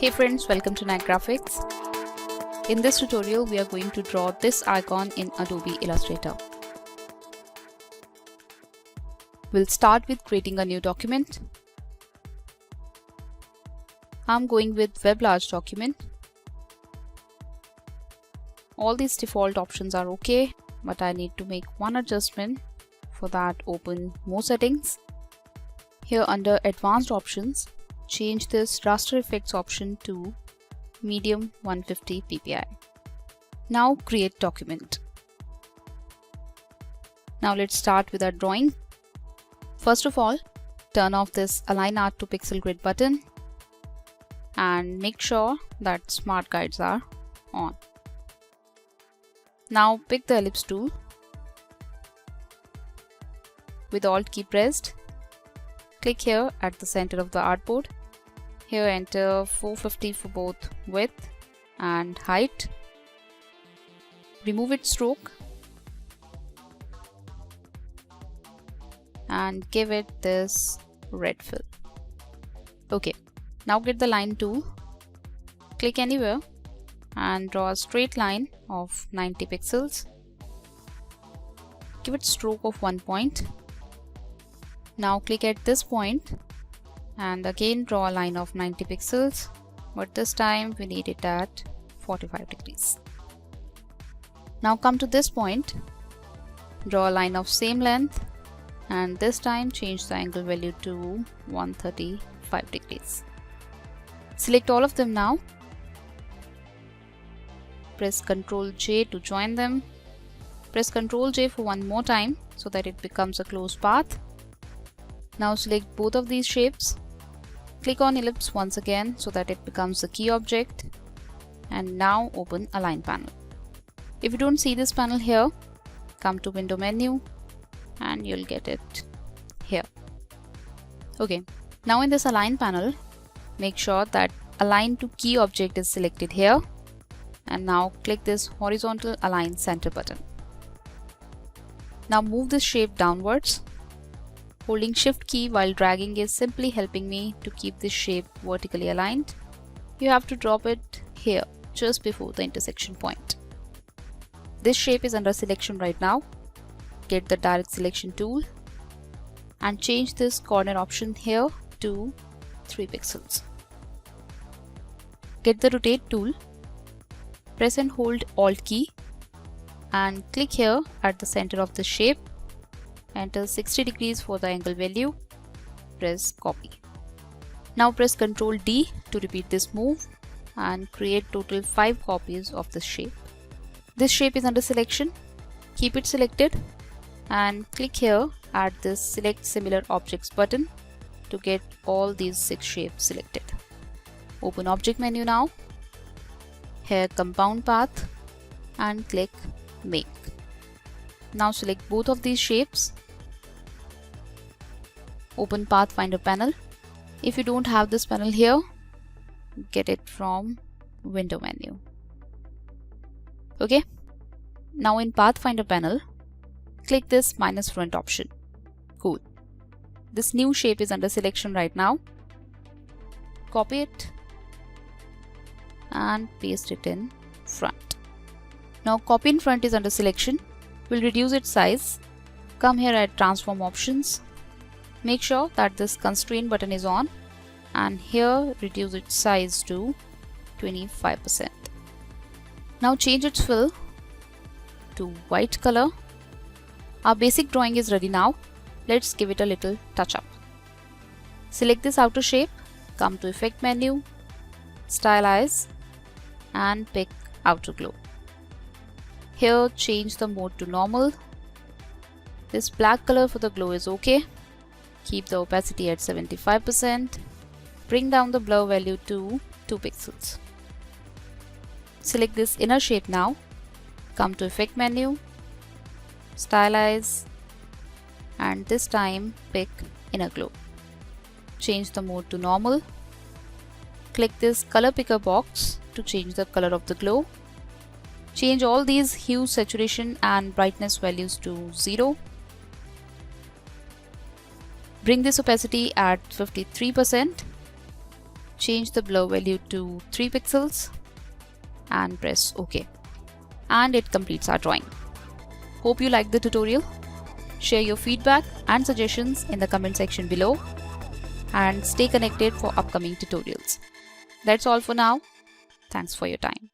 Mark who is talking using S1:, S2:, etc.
S1: Hey friends, welcome to KKNACK Graphics. In this tutorial, we are going to draw this icon in Adobe Illustrator. We'll start with creating a new document. I'm going with Web Large Document. All these default options are okay, but I need to make one adjustment. For that, open More Settings. Here under Advanced Options, change this raster effects option to medium 150 ppi. Now create document. Now let's start with our drawing. First of all, turn off this Align Art to Pixel Grid button and make sure that Smartguides are on. Now pick the Ellipse tool. With Alt key pressed, click here at the center of the artboard. Here enter 450 for both width and height. Remove its stroke and give it this red fill. Okay, now get the line tool, click anywhere and draw a straight line of 90 pixels. Give it stroke of 1 point. Now click at this point and again draw a line of 90 pixels, but this time we need it at 45 degrees. Now come to this point, draw a line of same length and this time change the angle value to 135 degrees. Select all of them now. Press Ctrl J to join them. Press Ctrl J for one more time so that it becomes a closed path. Now select both of these shapes. Click on Ellipse once again so that it becomes the key object, and now open Align panel. If you don't see this panel here, come to Window menu and you'll get it here. Okay, now in this Align panel, make sure that Align to Key Object is selected here, and now click this horizontal Align Center button. Now move this shape downwards. Holding Shift key while dragging is simply helping me to keep this shape vertically aligned. You have to drop it here, just before the intersection point. This shape is under selection right now. Get the Direct Selection tool and change this corner option here to 3 pixels. Get the Rotate tool, press and hold Alt key and click here at the center of the shape. Enter 60 degrees for the angle value. Press Copy. Now press Ctrl D to repeat this move and create total 5 copies of this shape. This shape is under selection. Keep it selected and click here at this Select Similar Objects button to get all these 6 shapes selected. Open Object menu now. Here Compound Path and click Make. Now select both of these shapes. Open Pathfinder panel. If you don't have this panel here, get it from Window menu. Okay. Now in Pathfinder panel, click this minus front option. Cool. This new shape is under selection right now. Copy it and paste it in front. Now copy in front is under selection. We'll reduce its size. Come here at Transform Options. Make sure that this Constraint button is on and here reduce its size to 25%. Now change its fill to white color. Our basic drawing is ready now. Let's give it a little touch up. Select this outer shape, come to Effect menu, Stylize and pick Outer Glow. Here change the mode to normal. This black color for the glow is okay. Keep the opacity at 75%. Bring down the blur value to 2 pixels. Select this inner shape now. Come to Effect menu, Stylize and this time pick Inner Glow. Change the mode to normal. Click this color picker box to change the color of the glow. Change all these hue, saturation and brightness values to 0. Bring this opacity at 53%. change the blur value to 3 pixels and press OK. And it completes our drawing. Hope you liked the tutorial. Share your feedback and suggestions in the comment section below and stay connected for upcoming tutorials. That's all for now. Thanks for your time.